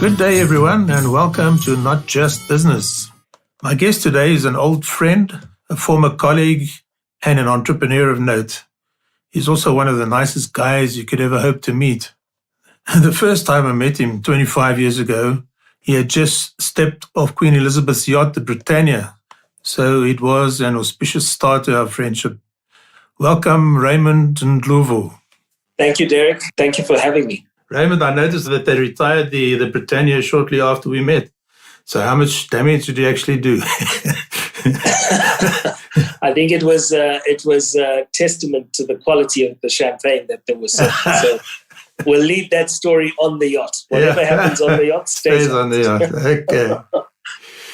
Good day, everyone, and welcome to Not Just Business. My guest today is an old friend, a former colleague, and an entrepreneur of note. He's also one of the nicest guys you could ever hope to meet. The first time I met him 25 years ago, he had just stepped off Queen Elizabeth's yacht, the Britannia. So it was an auspicious start to our friendship. Welcome, Raymond Ndlovu. Thank you, Derek. Thank you for having me. Raymond, I noticed that they retired the Britannia shortly after we met. So how much damage did you actually do? I think it was a testament to the quality of the champagne that there was served. So we'll leave that story on the yacht. Whatever happens on the yacht stays on the yacht. Okay.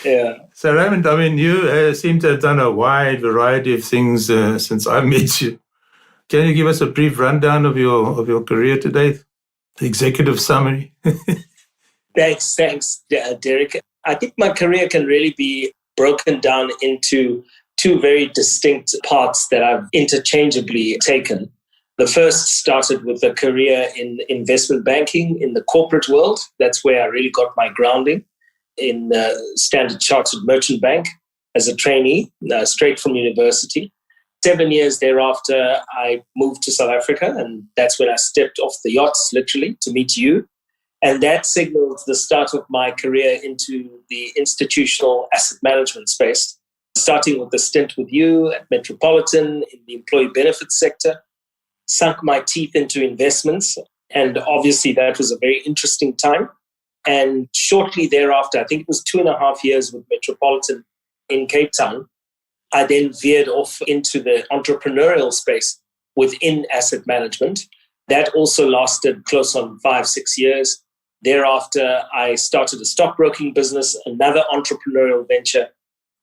Yeah. So Raymond, you seem to have done a wide variety of things since I met you. Can you give us a brief rundown of your career to date? The executive summary. Thanks, Derek. I think my career can really be broken down into two very distinct parts that I've interchangeably taken. The first started with a career in investment banking in the corporate world. That's where I really got my grounding in Standard Chartered Merchant Bank as a trainee, straight from university. 7 years thereafter, I moved to South Africa, and that's when I stepped off the yachts, literally, to meet you. And that signaled the start of my career into the institutional asset management space, starting with a stint with you at Metropolitan in the employee benefits sector, sunk my teeth into investments. And obviously, that was a very interesting time. And shortly thereafter, I think it was 2.5 years with Metropolitan in Cape Town, I then veered off into the entrepreneurial space within asset management. That also lasted close on 5-6 years. Thereafter, I started a stockbroking business, another entrepreneurial venture.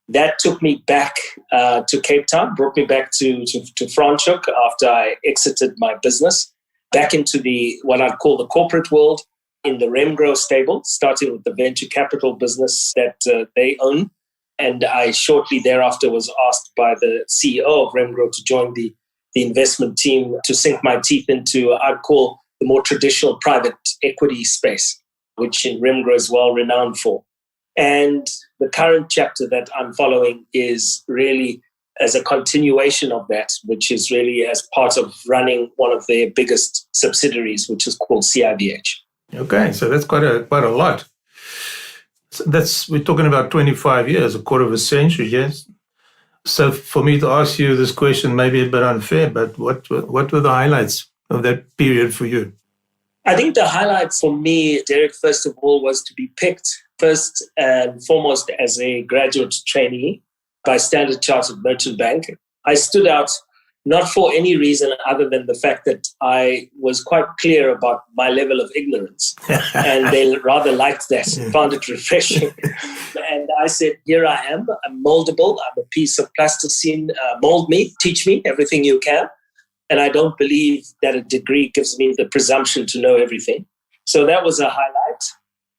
That took me back to Cape Town, brought me back to Franschhoek after I exited my business, back into what I'd call the corporate world in the Remgro stable, starting with the venture capital business that they own. And I shortly thereafter was asked by the CEO of Remgro to join the investment team to sink my teeth into, I'd call, the more traditional private equity space, which in Remgro is well renowned for. And the current chapter that I'm following is really as a continuation of that, which is really as part of running one of their biggest subsidiaries, which is called CIVH. Okay, so that's quite a lot. We're talking about 25 years, a quarter of a century, yes. So for me to ask you this question may be a bit unfair, but what were the highlights of that period for you? I think the highlight for me, Derek, first of all, was to be picked first and foremost as a graduate trainee by Standard Chartered Merchant Bank. I stood out not for any reason other than the fact that I was quite clear about my level of ignorance. And they rather liked that, found it refreshing. And I said, here I am, I'm moldable, I'm a piece of plasticine, mold me, teach me everything you can. And I don't believe that a degree gives me the presumption to know everything. So that was a highlight.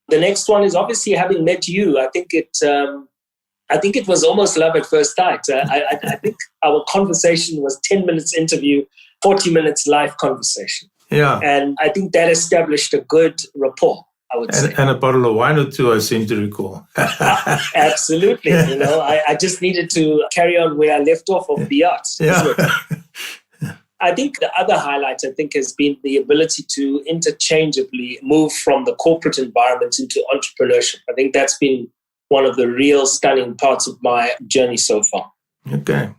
The next one is obviously having met you. I think it was almost love at first sight. I think our conversation was 10 minutes interview, 40 minutes live conversation. Yeah. And I think that established a good rapport, I would say. And a bottle of wine or two, I seem to recall. Absolutely. I just needed to carry on where I left off of the yacht. Yeah. I think the other highlight, has been the ability to interchangeably move from the corporate environment into entrepreneurship. I think that's been one of the real stunning parts of my journey so far. Okay.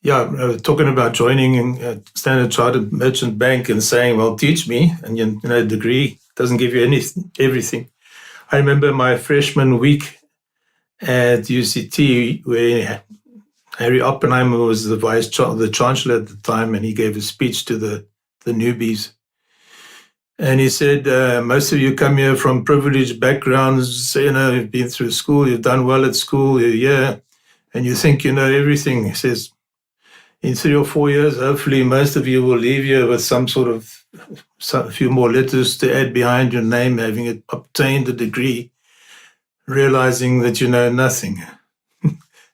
Yeah, talking about joining Standard Chartered Merchant Bank and saying, well, teach me, and a degree doesn't give you everything. I remember my freshman week at UCT where Harry Oppenheimer was the chancellor at the time, and he gave a speech to the newbies. And he said, most of you come here from privileged backgrounds, you've been through school, you've done well at school, you're here, and you think you know everything. He says, in 3 or 4 years, hopefully most of you will leave here with a few more letters to add behind your name, having obtained a degree, realizing that you know nothing.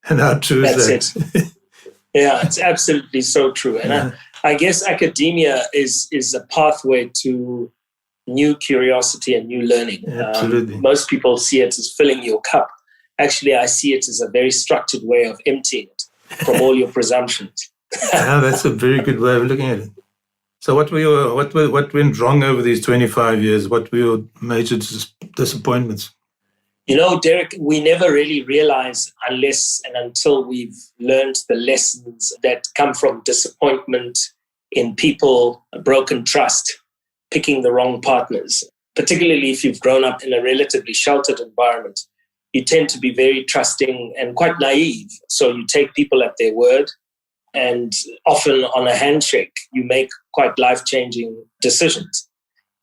And how true is that? It. Yeah, it's absolutely so true. And I guess academia is a pathway to new curiosity and new learning. Absolutely. Most people see it as filling your cup. Actually, I see it as a very structured way of emptying it from all your presumptions. That's a very good way of looking at it. So what went wrong over these 25 years? What were your major disappointments? Derek, we never really realize unless and until we've learned the lessons that come from disappointment in people, broken trust, picking the wrong partners. Particularly if you've grown up in a relatively sheltered environment, you tend to be very trusting and quite naive. So you take people at their word, and often on a handshake, you make quite life-changing decisions.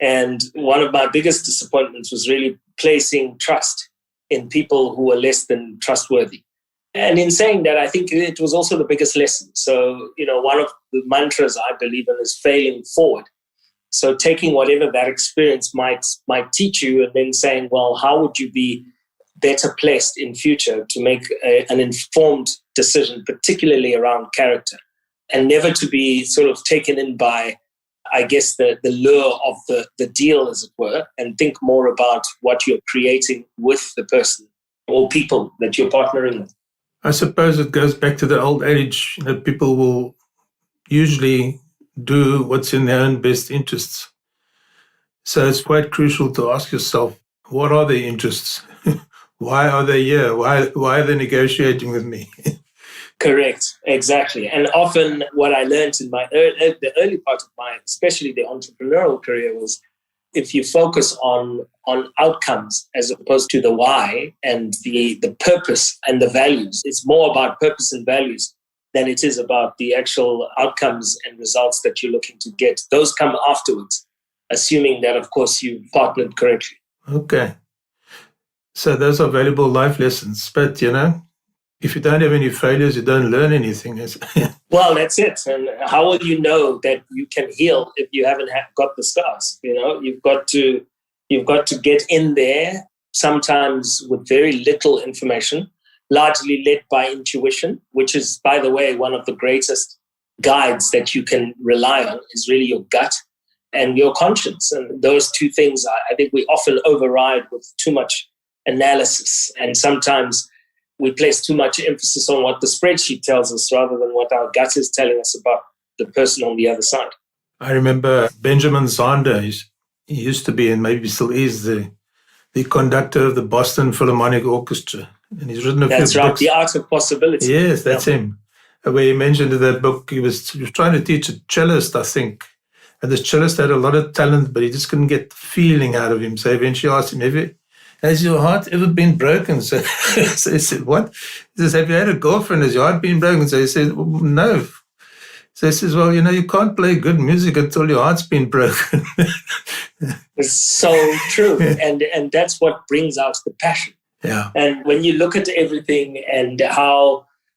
And one of my biggest disappointments was really placing trust in people who were less than trustworthy. And in saying that, I think it was also the biggest lesson. So, one of the mantras I believe in is failing forward. So taking whatever that experience might teach you and then saying, well, how would you be better placed in future to make an informed decision, particularly around character, and never to be sort of taken in by, I guess, the lure of the deal, as it were, and think more about what you're creating with the person or people that you're partnering with. I suppose it goes back to the old adage that people will usually do what's in their own best interests. So it's quite crucial to ask yourself, what are their interests? Why are they here? Why are they negotiating with me? Correct, exactly. And often what I learned in the early part of my, especially the entrepreneurial career, was if you focus on outcomes as opposed to the why and the purpose and the values, it's more about purpose and values than it is about the actual outcomes and results that you're looking to get. Those come afterwards, assuming that, of course, you partnered correctly. Okay. So those are valuable life lessons. But, if you don't have any failures, you don't learn anything. Well, that's it. And how will you know that you can heal if you haven't got the scars? You've got to get in there, sometimes with very little information, largely led by intuition, which is, by the way, one of the greatest guides that you can rely on is really your gut and your conscience. And those two things, I think we often override with too much analysis. And sometimes we place too much emphasis on what the spreadsheet tells us rather than what our gut is telling us about the person on the other side. I remember Benjamin Zander. He used to be, and maybe still is, the conductor of the Boston Philharmonic Orchestra. And he's written a few books. That's right, The Art of Possibility. Yes, that's him. Where he mentioned in that book, he was trying to teach a cellist, I think. And this cellist had a lot of talent, but he just couldn't get the feeling out of him. So eventually asked him, has your heart ever been broken? So he said, what? He says, have you had a girlfriend? Has your heart been broken? So he said, no. So he says, well, you can't play good music until your heart's been broken. It's so true. And that's what brings out the passion. Yeah. And when you look at everything and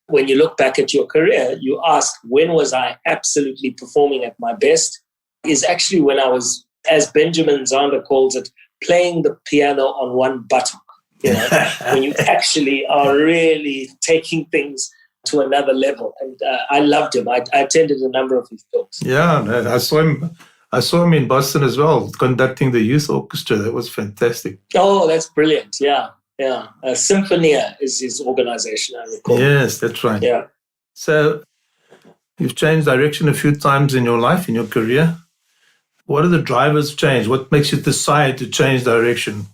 when you look back at your career, you ask, when was I absolutely performing at my best? Is actually when I was, as Benjamin Zander calls it, playing the piano on one buttock. When you actually are really taking things to another level. And I loved him. I attended a number of his talks. Yeah, I saw him in Boston as well, conducting the youth orchestra. That was fantastic. Oh, that's brilliant. Yeah. Symphonia is his organization, I recall. Yes, that's right. Yeah. So you've changed direction a few times in your life, in your career. What are the drivers change? What makes you decide to change direction?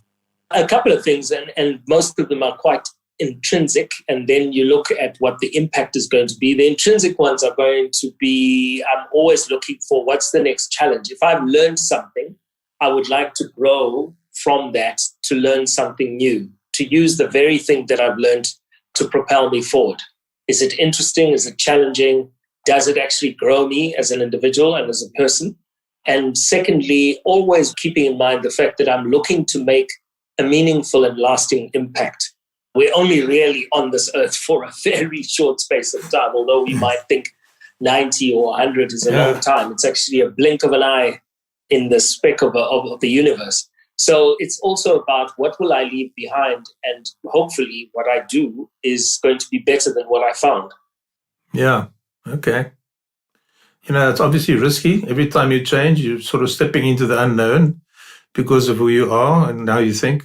A couple of things, and most of them are quite intrinsic. And then you look at what the impact is going to be. The intrinsic ones are going to be, I'm always looking for what's the next challenge. If I've learned something, I would like to grow from that to learn something new, to use the very thing that I've learned to propel me forward. Is it interesting? Is it challenging? Does it actually grow me as an individual and as a person? And secondly, always keeping in mind the fact that I'm looking to make a meaningful and lasting impact. We're only really on this earth for a very short space of time, although we might think 90 or 100 is a long time. It's actually a blink of an eye in the speck of the universe. So it's also about what will I leave behind, and hopefully what I do is going to be better than what I found. Yeah, okay. It's obviously risky. Every time you change, you're sort of stepping into the unknown. because of who you are and how you think.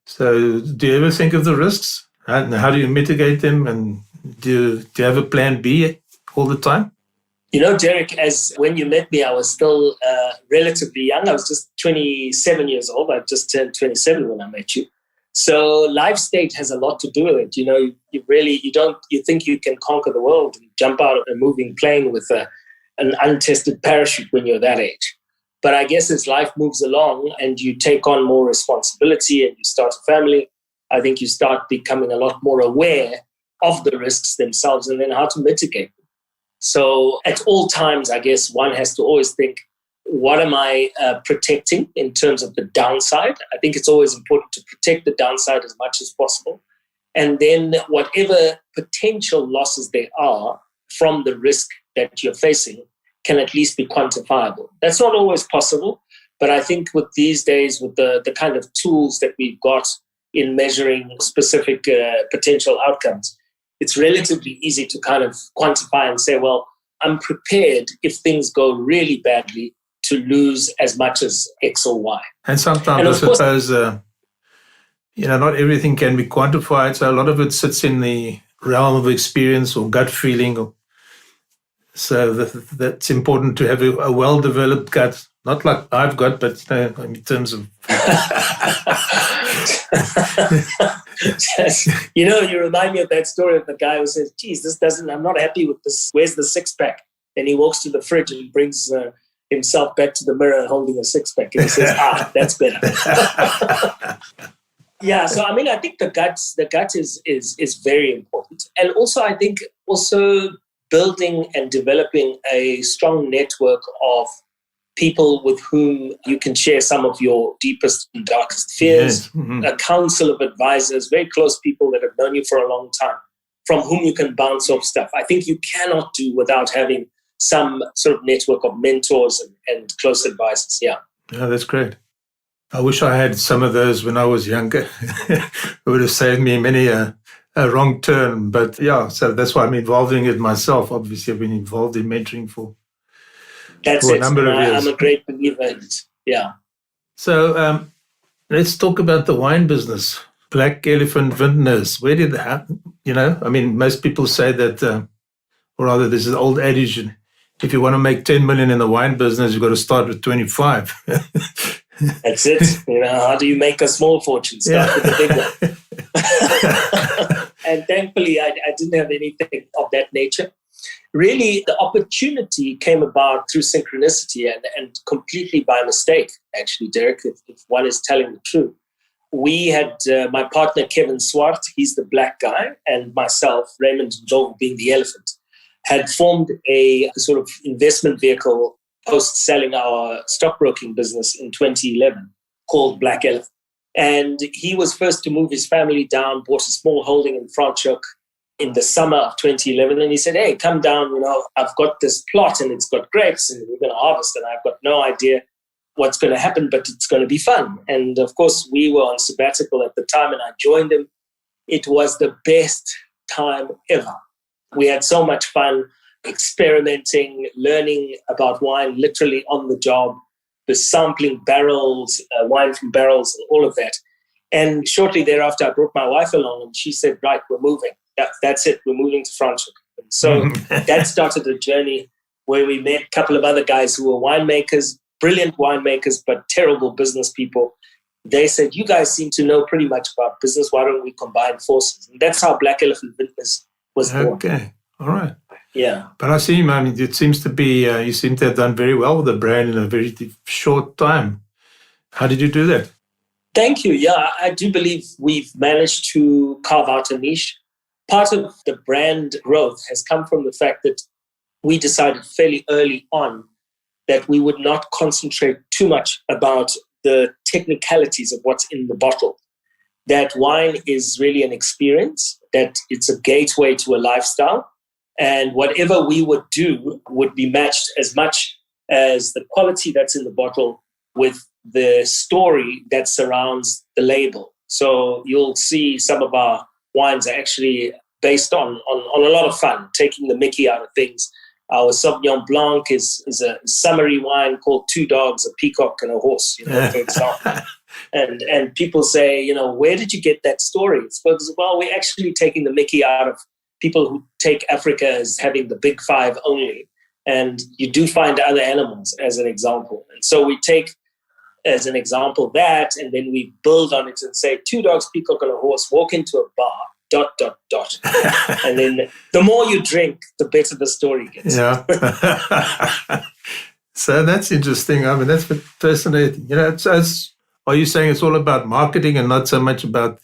So do you ever think of the risks? How do you mitigate them? And do you have a plan B all the time? You know, Derek, as when you met me, I was still relatively young. I was just 27 years old. I just turned 27 when I met you. So life stage has a lot to do with it. You know, you think you can conquer the world and jump out of a moving plane with an untested parachute when you're that age. But I guess as life moves along and you take on more responsibility and you start a family, I think you start becoming a lot more aware of the risks themselves and then how to mitigate them. So at all times, I guess one has to always think, what am I protecting in terms of the downside? I think it's always important to protect the downside as much as possible. And then whatever potential losses there are from the risk that you're facing can at least be quantifiable. That's not always possible, but I think with these days, with the kind of tools that we've got in measuring specific potential outcomes, it's relatively easy to kind of quantify and say, well, I'm prepared if things go really badly to lose as much as X or Y. And sometimes I suppose, not everything can be quantified. So a lot of it sits in the realm of experience or gut feeling. So that's important to have a well-developed gut, not like I've got, but in terms of... You remind me of that story of the guy who says, geez, I'm not happy with this. Where's the six-pack? And he walks to the fridge and brings himself back to the mirror holding a six-pack. And he says, that's better. Yeah, so I mean, I think the gut is very important. And also, I think building and developing a strong network of people with whom you can share some of your deepest and darkest fears, a council of advisors, very close people that have known you for a long time, from whom you can bounce off stuff. I think you cannot do without having some sort of network of mentors and close advisors. Yeah. Yeah, that's great. I wish I had some of those when I was younger. It would have saved me many a wrong turn. But yeah, so that's why I'm involving it myself. Obviously, I've been involved in mentoring for a number of years. I'm a great believer in it. Yeah. So let's talk about the wine business. Black Elephant Vintners. Where did that happen? I mean, most people say that, or rather, this is an old adage. If you want to make 10 million in the wine business, you've got to start with 25. That's it. How do you make a small fortune? Start with the big one. And thankfully, I didn't have anything of that nature. Really, the opportunity came about through synchronicity and completely by mistake, actually, Derek, if one is telling the truth. We had my partner, Kevin Swart, he's the black guy, and myself, Raymond Ndlovu, being the elephant, had formed a sort of investment vehicle post-selling our stockbroking business in 2011 called Black Elephant. And he was first to move his family down, bought a small holding in Franschhoek in the summer of 2011. And he said, hey, come down, I've got this plot and it's got grapes and we're going to harvest. And I've got no idea what's going to happen, but it's going to be fun. And of course, we were on sabbatical at the time and I joined him. It was the best time ever. We had so much fun experimenting, learning about wine literally on the job, the sampling barrels, wine from barrels and all of that. And shortly thereafter, I brought my wife along and she said, right, we're moving. That's it. We're moving to Franschhoek. And so that started a journey where we met a couple of other guys who were winemakers, brilliant winemakers, but terrible business people. They said, you guys seem to know pretty much about business. Why don't we combine forces? And that's how Black Elephant Vintners was born. Okay. All right. Yeah. But I see, it seems to be, you seem to have done very well with the brand in a very short time. How did you do that? Thank you. Yeah, I do believe we've managed to carve out a niche. Part of the brand growth has come from the fact that we decided fairly early on that we would not concentrate too much about the technicalities of what's in the bottle. That wine is really an experience, that it's a gateway to a lifestyle. And whatever we would do would be matched as much as the quality that's in the bottle with the story that surrounds the label. So you'll see some of our wines are actually based on a lot of fun, taking the mickey out of things Our Sauvignon Blanc is a summery wine called Two Dogs, a Peacock, and a Horse, for example. And people say, where did you get that story? It's because, well, we're actually taking the mickey out of people who take Africa as having the big five only. And you do find other animals as an example. And so we take as an example that, and then we build on it and say, Two Dogs, Peacock, and a Horse walk into a bar, ... And then the more you drink, the better the story gets. Yeah. So that's interesting. I mean, that's fascinating. Are you saying it's all about marketing and not so much about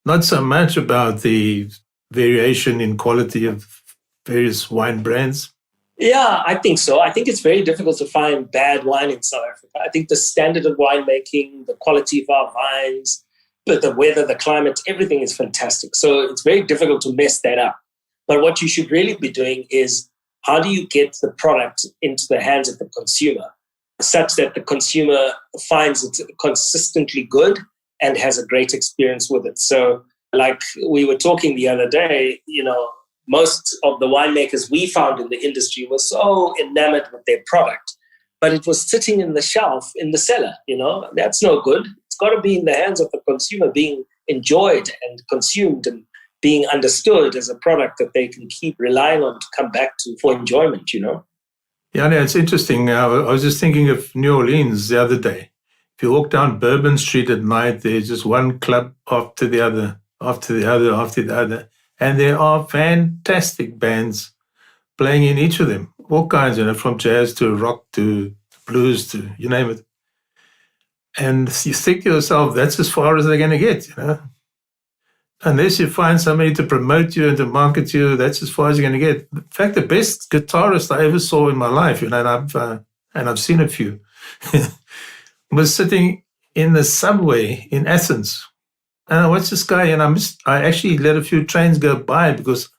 the variation in quality of various wine brands? Yeah, I think so. I think it's very difficult to find bad wine in South Africa. I think the standard of winemaking, the quality of our vines, the weather, the climate, everything is fantastic. So it's very difficult to mess that up. But what you should really be doing is, how do you get the product into the hands of the consumer such that the consumer finds it consistently good and has a great experience with it? So like we were talking the other day, most of the winemakers we found in the industry were so enamored with their product, but it was sitting in the shelf in the cellar. That's no good. It's got to be in the hands of the consumer, being enjoyed and consumed and being understood as a product that they can keep relying on to come back to for enjoyment, Yeah, no, it's interesting. I was just thinking of New Orleans the other day. If you walk down Bourbon Street at night, there's just one club after the other, after the other, after the other. And there are fantastic bands playing in each of them. All kinds, from jazz to rock to blues to you name it. And you think to yourself, that's as far as they're going to get, Unless you find somebody to promote you and to market you, that's as far as you're going to get. In fact, the best guitarist I ever saw in my life, and I've seen a few, was sitting in the subway in Athens. And I watched this guy, and I actually let a few trains go by because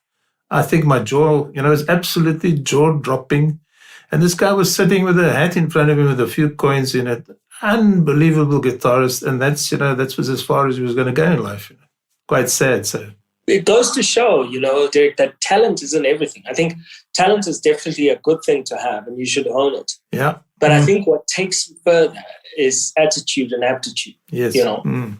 I think my jaw, was absolutely jaw-dropping. And this guy was sitting with a hat in front of him with a few coins in it. Unbelievable guitarist. And that was as far as he was going to go in life. Quite sad. So it goes to show, Derek, that talent isn't everything. I think talent is definitely a good thing to have, and you should own it. Yeah. But I think what takes you further is attitude and aptitude. Yes.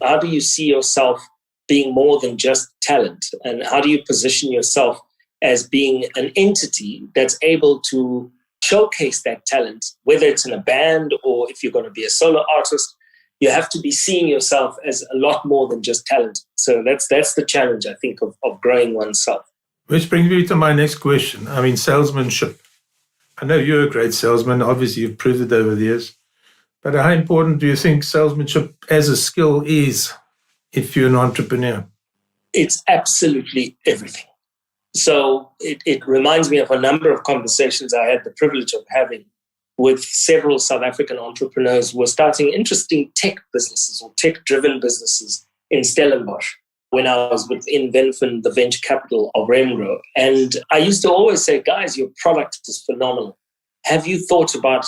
How do you see yourself being more than just talent? And how do you position yourself as being an entity that's able to showcase that talent, whether it's in a band or if you're going to be a solo artist? You have to be seeing yourself as a lot more than just talent. So that's the challenge, I think, of growing oneself. Which brings me to my next question. I mean, salesmanship. I know you're a great salesman. Obviously, you've proved it over the years. But how important do you think salesmanship as a skill is if you're an entrepreneur? It's absolutely everything. So it reminds me of a number of conversations I had the privilege of having with several South African entrepreneurs who were starting interesting tech businesses or tech-driven businesses in Stellenbosch when I was within Venfin, the venture capital of Remgro. And I used to always say, guys, your product is phenomenal. Have you thought about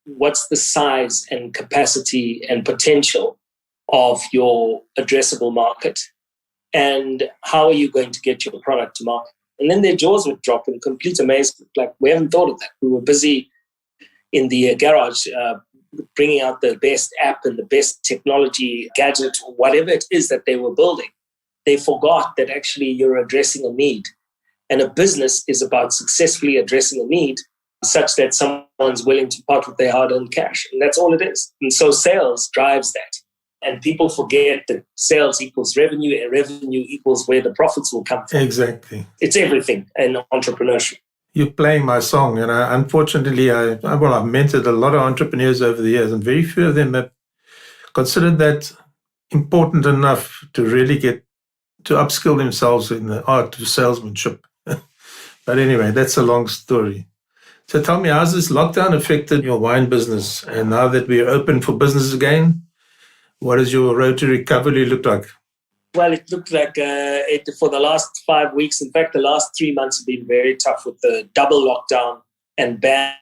what's the size and capacity and potential of your addressable market? And how are you going to get your product to market? And then their jaws would drop in complete amazement. Like, we haven't thought of that. We were busy in the garage bringing out the best app and the best technology gadget or whatever it is that they were building. They forgot that actually you're addressing a need. And a business is about successfully addressing a need such that someone's willing to part with their hard-earned cash. And that's all it is. And so sales drives that. And people forget that sales equals revenue, and revenue equals where the profits will come from. Exactly. It's everything in entrepreneurship. You're playing my song. Unfortunately, I've mentored a lot of entrepreneurs over the years, and very few of them have considered that important enough to really get to upskill themselves in the art of salesmanship. But anyway, that's a long story. So tell me, how's this lockdown affected your wine business? And now that we're open for business again, what does your road to recovery look like? Well, it looked like for the last 5 weeks, in fact, the last 3 months have been very tough with the double lockdown and ban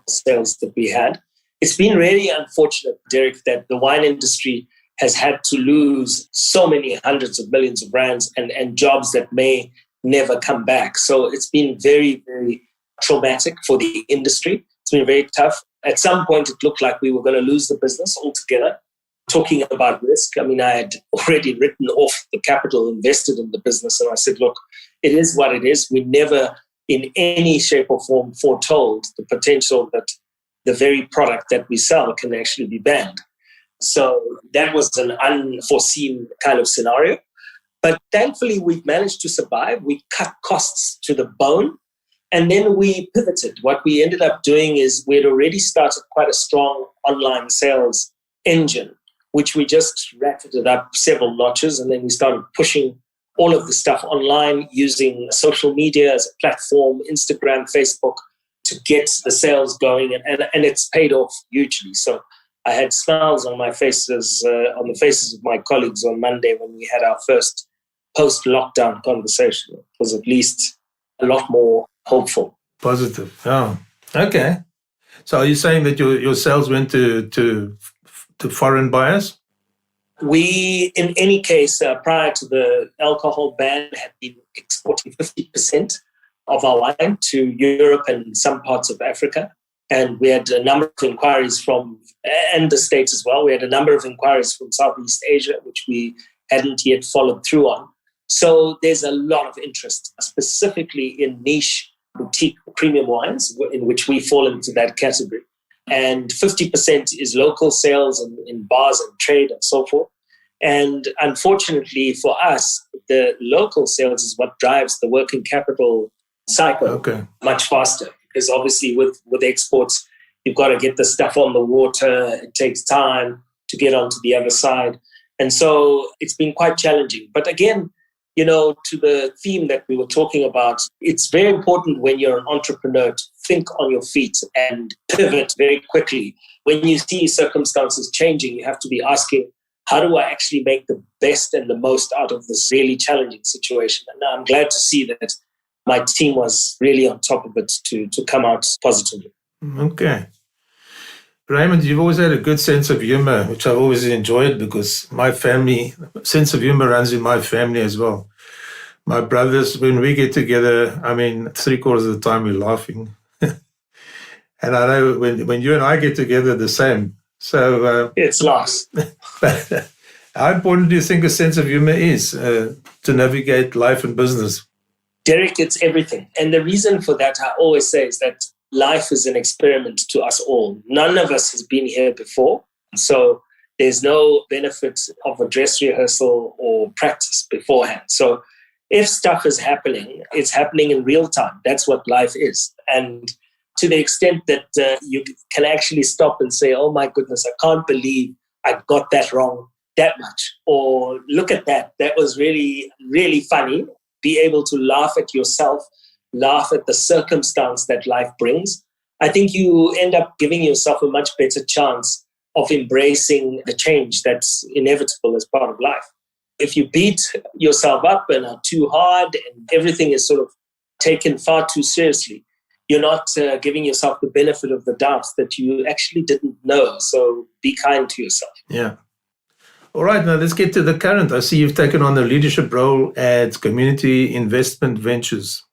sales that we had. It's been really unfortunate, Derek, that the wine industry has had to lose so many hundreds of millions of rands and jobs that may never come back. So it's been very, very traumatic for the industry. It's been very tough. At some point, it looked like we were going to lose the business altogether. Talking about risk, I mean, I had already written off the capital invested in the business. And I said, look, it is what it is. We never, in any shape or form, foretold the potential that the very product that we sell can actually be banned. So that was an unforeseen kind of scenario. But thankfully, we've managed to survive. We cut costs to the bone. And then we pivoted. What we ended up doing is we had already started quite a strong online sales engine, which we just ratcheted it up several notches. And then we started pushing all of the stuff online using social media as a platform, Instagram, Facebook, to get the sales going. And it's paid off hugely. So I had smiles on my faces, on the faces of my colleagues on Monday when we had our first post-lockdown conversation. It was at least a lot more hopeful. Positive. Oh, okay. So are you saying that your sales went to foreign buyers? We, in any case, prior to the alcohol ban, had been exporting 50% of our wine to Europe and some parts of Africa. And we had a number of inquiries from, and the States as well. We had a number of inquiries from Southeast Asia, which we hadn't yet followed through on. So there's a lot of interest, specifically in niche boutique premium wines, in which we fall into that category. And 50% is local sales in bars and trade and so forth. And unfortunately for us, the local sales is what drives the working capital cycle much faster. Because obviously with exports, you've got to get the stuff on the water. It takes time to get onto the other side. And so it's been quite challenging. But again, you know, to the theme that we were talking about, it's very important when you're an entrepreneur to think on your feet and pivot very quickly. When you see circumstances changing, you have to be asking, how do I actually make the best and the most out of this really challenging situation? And I'm glad to see that my team was really on top of it to come out positively. Okay. Raymond, you've always had a good sense of humor, which I've always enjoyed because my family, sense of humor runs in my family as well. My brothers, when we get together, I mean, 3/4 of the time we're laughing. And I know when you and I get together, the same. So it's lost. How important do you think a sense of humor is to navigate life and business? Derek, it's everything. And the reason for that, I always say, is that life is an experiment to us all. None of us has been here before. So there's no benefit of a dress rehearsal or practice beforehand. So if stuff is happening, it's happening in real time. That's what life is. And to the extent that you can actually stop and say, oh my goodness, I can't believe I got that wrong that much. Or look at that. That was really, really funny. Be able to laugh at yourself, laugh at the circumstance that life brings. I think you end up giving yourself a much better chance of embracing the change that's inevitable as part of life. If you beat yourself up and are too hard and everything is sort of taken far too seriously, you're not giving yourself the benefit of the doubt that you actually didn't know. So be kind to yourself. Yeah. All right, now let's get to the current. I see you've taken on a leadership role at Community Investment Ventures.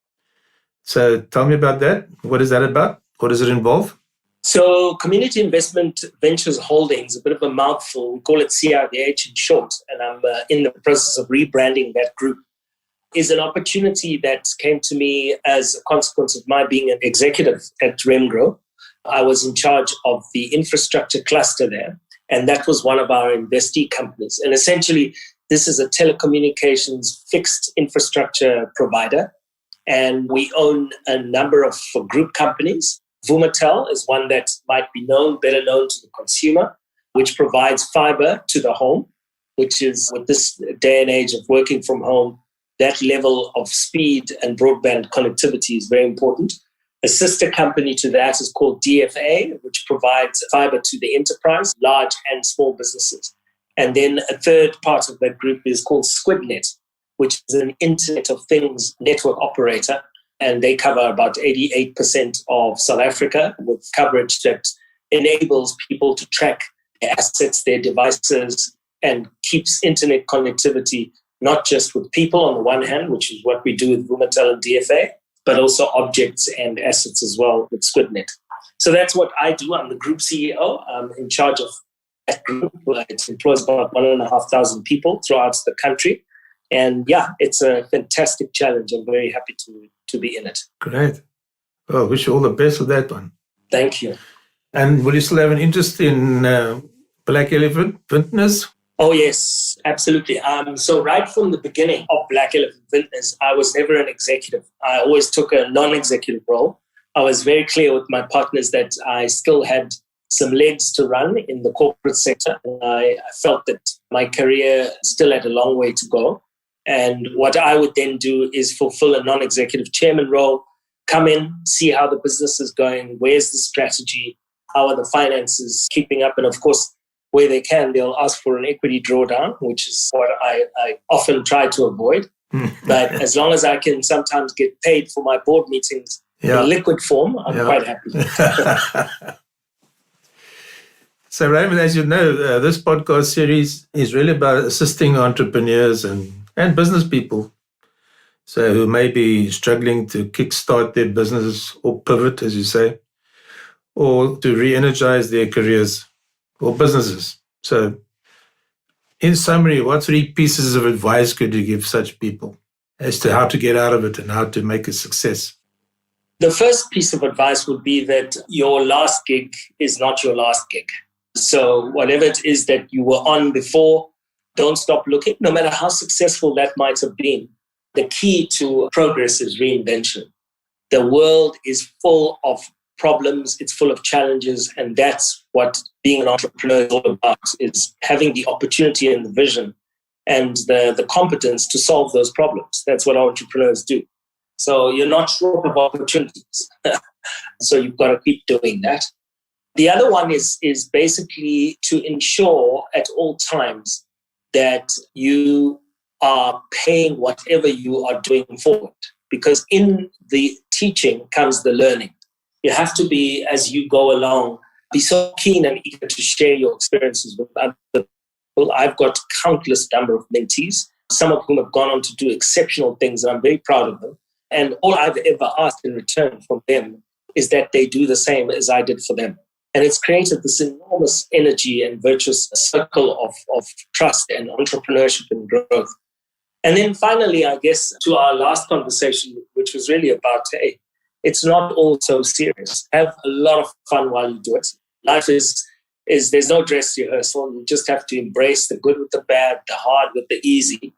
So tell me about that. What is that about? What does it involve? So Community Investment Ventures Holdings, a bit of a mouthful. We call it CIVH in short, and I'm in the process of rebranding that group, is an opportunity that came to me as a consequence of my being an executive at Remgro. I was in charge of the infrastructure cluster there, and that was one of our investee companies. And essentially, this is a telecommunications fixed infrastructure provider, and we own a number of group companies. Vumatel is one that might be better known to the consumer, which provides fiber to the home, which is, with this day and age of working from home, that level of speed and broadband connectivity is very important. A sister company to that is called DFA, which provides fiber to the enterprise, large and small businesses. And then a third part of that group is called SquidNet, which is an Internet of Things network operator. And they cover about 88% of South Africa with coverage that enables people to track their assets, their devices, and keeps internet connectivity not just with people on the one hand, which is what we do with Vumatel and DFA, but also objects and assets as well with SquidNet. So that's what I do. I'm the group CEO. I'm in charge of that group. It employs about 1,500 people throughout the country. And yeah, it's a fantastic challenge. I'm very happy to be in it. Great. Well, wish you all the best with that one. Thank you. And will you still have an interest in Black Elephant Vintners? Oh, yes, absolutely. So right from the beginning of Black Elephant Vintners, I was never an executive. I always took a non-executive role. I was very clear with my partners that I still had some legs to run in the corporate sector. I felt that my career still had a long way to go. And what I would then do is fulfill a non-executive chairman role, come in, see how the business is going, where's the strategy, how are the finances keeping up, and of course, where they can, they'll ask for an equity drawdown, which is what I often try to avoid. But as long as I can sometimes get paid for my board meetings in liquid form, I'm quite happy. So, Raymond, as you know, this podcast series is really about assisting entrepreneurs and business people, so who may be struggling to kickstart their business or pivot, as you say, or to re-energize their careers or businesses. So, in summary, what 3 pieces of advice could you give such people as to how to get out of it and how to make a success? The first piece of advice would be that your last gig is not your last gig. So whatever it is that you were on before, don't stop looking, no matter how successful that might have been. The key to progress is reinvention. The world is full of problems, it's full of challenges, and that's what being an entrepreneur is all about, is having the opportunity and the vision and the competence to solve those problems. That's what entrepreneurs do. So you're not short of opportunities. So you've got to keep doing that. The other one is basically to ensure at all times that you are paying whatever you are doing forward, because in the teaching comes the learning. You have to be, as you go along, be so keen and eager to share your experiences with other people. I've got countless number of mentees, some of whom have gone on to do exceptional things, and I'm very proud of them. And all I've ever asked in return from them is that they do the same as I did for them. And it's created this enormous energy and virtuous circle of trust and entrepreneurship and growth. And then finally, I guess, to our last conversation, which was really about, hey, it's not all so serious. Have a lot of fun while you do it. Life is there's no dress rehearsal. You just have to embrace the good with the bad, the hard with the easy,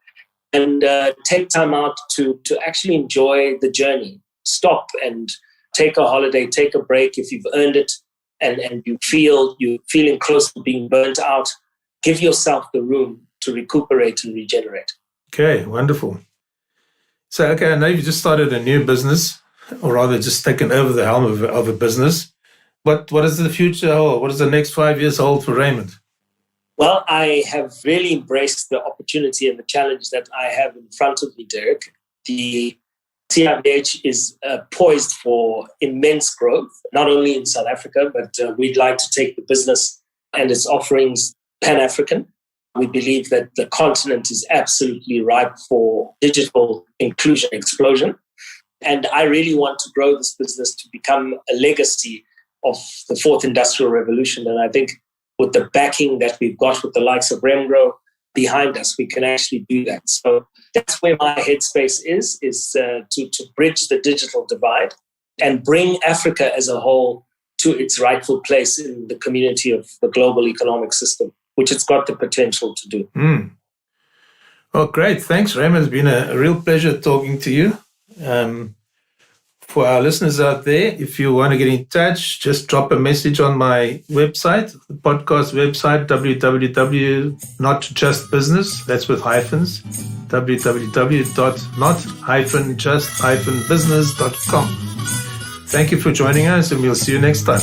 and take time out to actually enjoy the journey. Stop and take a holiday, take a break if you've earned it, and you're feeling close to being burnt out. Give yourself the room to recuperate and regenerate. Okay, wonderful. So, I know you've just started a new business, or rather just taken over the helm of a business. What does the future hold? What does the next 5 years hold for Raymond? Well, I have really embraced the opportunity and the challenge that I have in front of me, Derek. The CIVH is poised for immense growth, not only in South Africa, but we'd like to take the business and its offerings Pan-African. We believe that the continent is absolutely ripe for digital inclusion explosion. And I really want to grow this business to become a legacy of the fourth industrial revolution. And I think with the backing that we've got with the likes of Remgro behind us, we can actually do that. So that's where my headspace is to bridge the digital divide and bring Africa as a whole to its rightful place in the community of the global economic system, which it's got the potential to do. Well, great. Thanks, Raymond. It's been a real pleasure talking to you. For our listeners out there, if you want to get in touch, just drop a message on my website, the podcast website, www.notjustbusiness, that's with hyphens, www.not-just-business.com. Thank you for joining us, and we'll see you next time.